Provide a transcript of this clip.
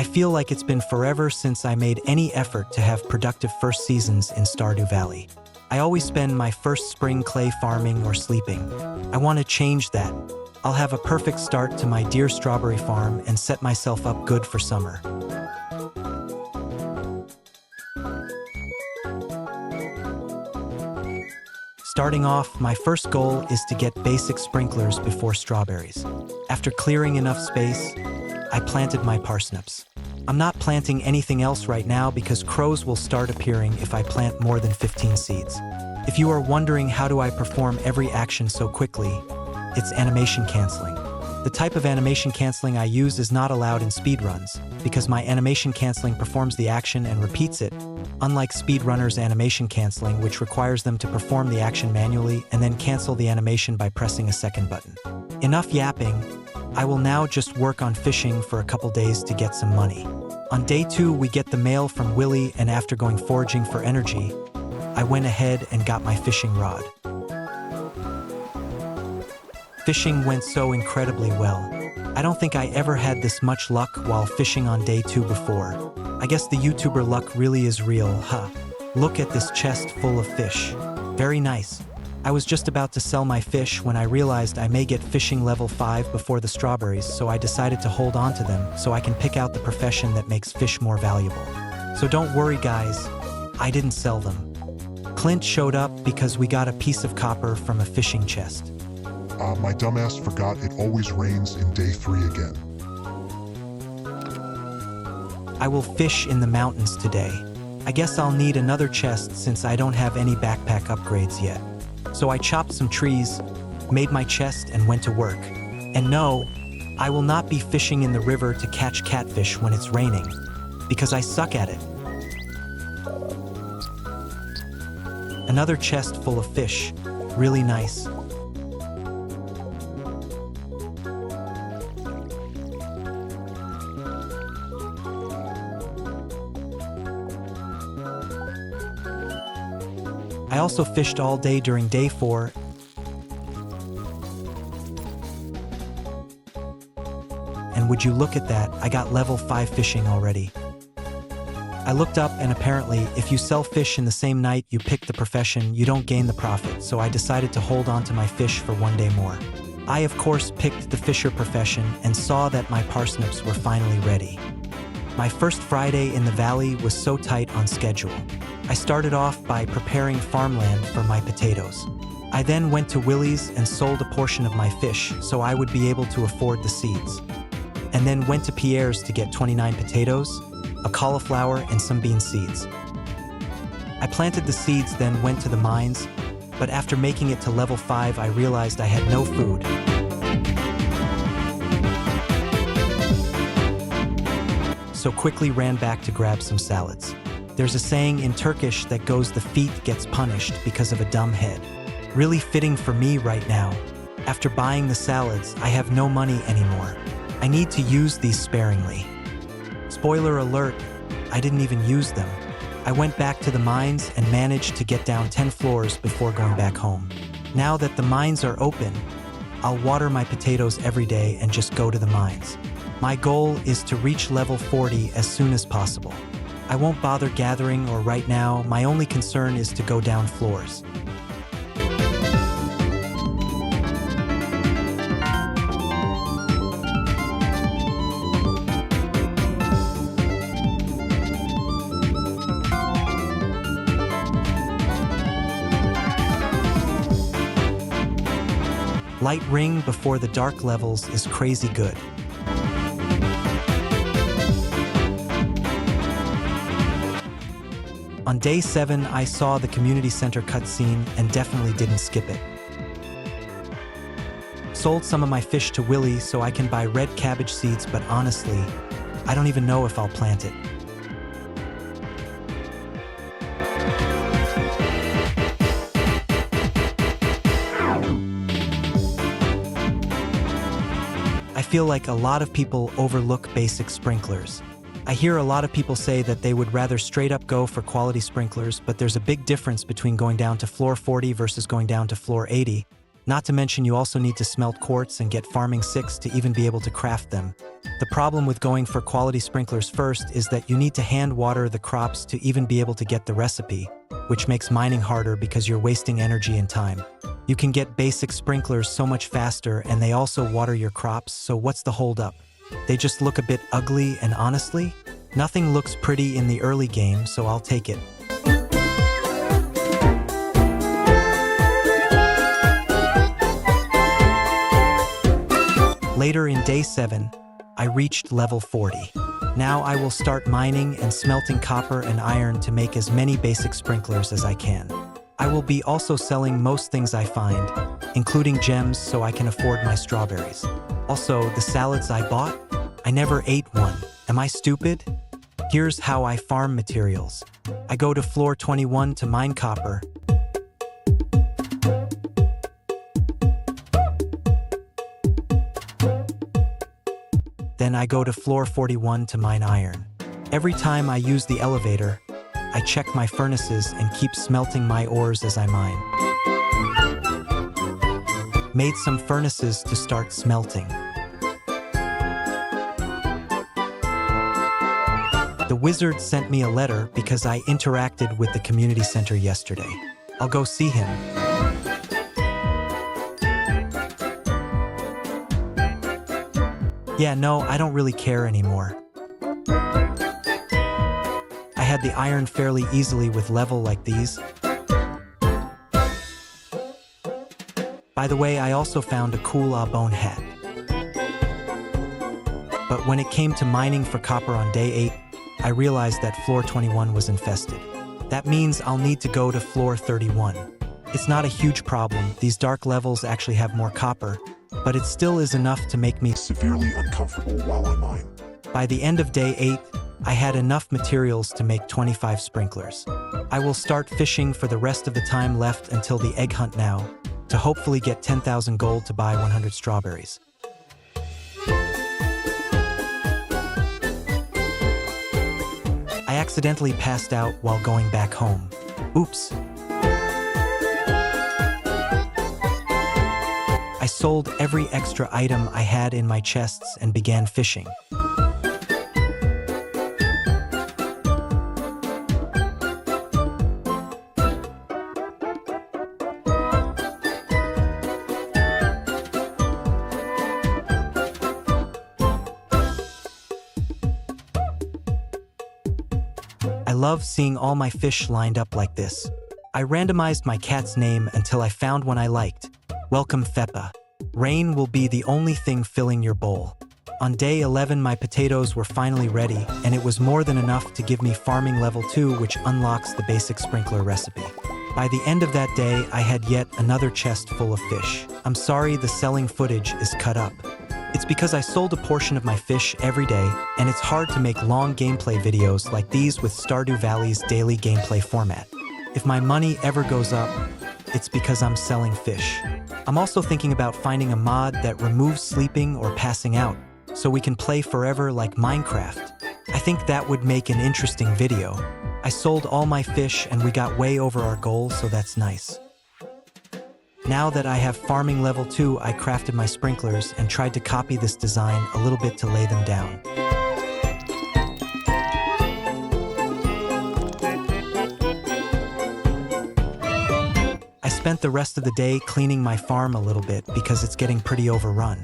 I feel like it's been forever since I made any effort to have productive first seasons in Stardew Valley. I always spend my first spring clay farming or sleeping. I want to change that. I'll have a perfect start to my dear strawberry farm and set myself up good for summer. Starting off, my first goal is to get basic sprinklers before strawberries. After clearing enough space, I planted my parsnips. I'm not planting anything else right now because crows will start appearing if I plant more than 15 seeds. If you are wondering how do I perform every action so quickly, it's animation canceling. The type of animation canceling I use is not allowed in speedruns, because my animation canceling performs the action and repeats it, unlike speedrunners' animation canceling, which requires them to perform the action manually and then cancel the animation by pressing a second button. Enough yapping. I will now just work on fishing for a couple days to get some money. On day 2, we get the mail from Willie, and after going foraging for energy, I went ahead and got my fishing rod. Fishing went so incredibly well. I don't think I ever had this much luck while fishing on day 2 before. I guess the YouTuber luck really is real, huh? Look at this chest full of fish. Very nice. I was just about to sell my fish when I realized I may get fishing level 5 before the strawberries, so I decided to hold on to them so I can pick out the profession that makes fish more valuable. So don't worry guys, I didn't sell them. Clint showed up because we got a piece of copper from a fishing chest. My dumbass forgot it always rains in day 3 again. I will fish in the mountains today. I guess I'll need another chest since I don't have any backpack upgrades yet. So I chopped some trees, made my chest, and went to work. And no, I will not be fishing in the river to catch catfish when it's raining, because I suck at it. Another chest full of fish, really nice. I also fished all day during day 4. And would you look at that, I got level 5 fishing already. I looked up and apparently, if you sell fish in the same night you pick the profession, you don't gain the profit, so I decided to hold on to my fish for 1 day more. I of course picked the fisher profession and saw that my parsnips were finally ready. My first Friday in the valley was so tight on schedule. I started off by preparing farmland for my potatoes. I then went to Willie's and sold a portion of my fish so I would be able to afford the seeds. And then went to Pierre's to get 29 potatoes, a cauliflower, and some bean seeds. I planted the seeds, then went to the mines, but after making it to level 5 I realized I had no food. So quickly ran back to grab some salads. There's a saying in Turkish that goes, the feet gets punished because of a dumb head. Really fitting for me right now. After buying the salads, I have no money anymore. I need to use these sparingly. Spoiler alert, I didn't even use them. I went back to the mines and managed to get down 10 floors before going back home. Now that the mines are open, I'll water my potatoes every day and just go to the mines. My goal is to reach level 40 as soon as possible. I won't bother gathering or right now, my only concern is to go down floors. Light ring before the dark levels is crazy good. On day 7, I saw the community center cutscene and definitely didn't skip it. Sold some of my fish to Willie so I can buy red cabbage seeds, but honestly, I don't even know if I'll plant it. I feel like a lot of people overlook basic sprinklers. I hear a lot of people say that they would rather straight up go for quality sprinklers, but there's a big difference between going down to floor 40 versus going down to floor 80. Not to mention you also need to smelt quartz and get farming 6 to even be able to craft them. The problem with going for quality sprinklers first is that you need to hand water the crops to even be able to get the recipe, which makes mining harder because you're wasting energy and time. You can get basic sprinklers so much faster, and they also water your crops, so what's the holdup? They just look a bit ugly, and honestly, nothing looks pretty in the early game, so I'll take it. Later in day 7, I reached level 40. Now I will start mining and smelting copper and iron to make as many basic sprinklers as I can. I will be also selling most things I find, including gems so I can afford my strawberries. Also, the salads I bought, I never ate one. Am I stupid? Here's how I farm materials. I go to floor 21 to mine copper. Then I go to floor 41 to mine iron. Every time I use the elevator, I check my furnaces and keep smelting my ores as I mine. Made some furnaces to start smelting. The wizard sent me a letter because I interacted with the community center yesterday. I'll go see him. Yeah, no, I don't really care anymore. I had the iron fairly easily with level like these. By the way, I also found a cool bone hat. But when it came to mining for copper on day 8, I realized that floor 21 was infested. That means I'll need to go to floor 31. It's not a huge problem, these dark levels actually have more copper, but it still is enough to make me severely uncomfortable while I mine. By the end of day 8, I had enough materials to make 25 sprinklers. I will start fishing for the rest of the time left until the egg hunt now, to hopefully get 10,000 gold to buy 100 strawberries. I accidentally passed out while going back home. Oops. I sold every extra item I had in my chests and began fishing. I love seeing all my fish lined up like this. I randomized my cat's name until I found one I liked. Welcome, Feppa. Rain will be the only thing filling your bowl. On day 11, my potatoes were finally ready, and it was more than enough to give me farming level 2, which unlocks the basic sprinkler recipe. By the end of that day, I had yet another chest full of fish. I'm sorry the selling footage is cut up. It's because I sold a portion of my fish every day, and it's hard to make long gameplay videos like these with Stardew Valley's daily gameplay format. If my money ever goes up, it's because I'm selling fish. I'm also thinking about finding a mod that removes sleeping or passing out, so we can play forever like Minecraft. I think that would make an interesting video. I sold all my fish and we got way over our goal, so that's nice. Now that I have farming level 2, I crafted my sprinklers and tried to copy this design a little bit to lay them down. I spent the rest of the day cleaning my farm a little bit because it's getting pretty overrun.